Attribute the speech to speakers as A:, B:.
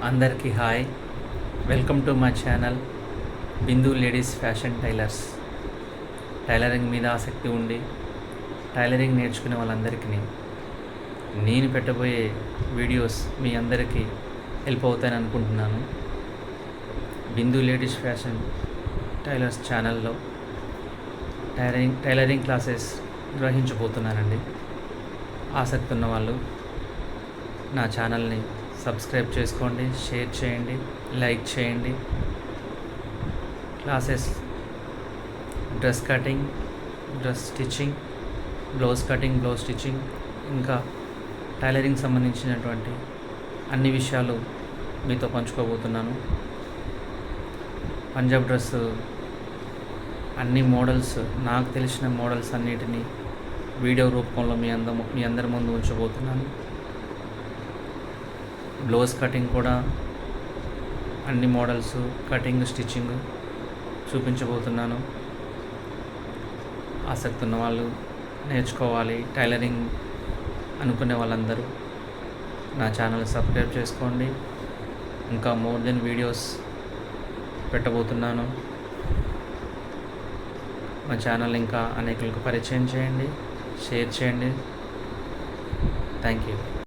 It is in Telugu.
A: అందరికీ hi. Welcome to my channel Bindu ladies fashion tailors. Tailoring మీద ఆసక్తి ఉండి టైలరింగ్ నేర్చుకునే వాళ్ళందరికీ నేను పెట్టబోయే వీడియోస్ మీ అందరికీ హెల్ప్ అవుతాయని అనుకుంటున్నాను. బిందు లేడీస్ ఫ్యాషన్ టైలర్స్ ఛానల్లో టైలరింగ్ క్లాసెస్ నిర్వహించబోతున్నానండి. ఆసక్తి ఉన్న వాళ్ళు నా ఛానల్ని సబ్స్క్రైబ్ చేసుకోండి, షేర్ చేయండి, లైక్ చేయండి. Classes dress cutting, dress stitching, blouse cutting, blouse stitching, ఇంకా టైలరింగ్ సంబంధించినటువంటి అన్ని విషయాలు మీతో పంచుకోబోతున్నాను. పంజాబ్ డ్రెస్ అన్ని మోడల్స్, నాకు తెలిసిన మోడల్స్ అన్నిటినీ వీడియో రూపంలో మీ అందరి ముందు ఉంచబోతున్నాను. బ్లౌజ్ కటింగ్ కూడా అన్ని మోడల్స్ కటింగ్, స్టిచ్చింగ్ చూపించబోతున్నాను. ఆసక్తి ఉన్న వాళ్ళు, నేర్చుకోవాలి టైలరింగ్ అనుకునే వాళ్ళందరూ నా ఛానల్ సబ్స్క్రైబ్ చేసుకోండి. ఇంకా మోర్ దెన్ వీడియోస్ పెట్టబోతున్నాను. మా ఛానల్ ఇంకా అనేకులకు పరిచయం చేయండి, షేర్ చేయండి. Thank you.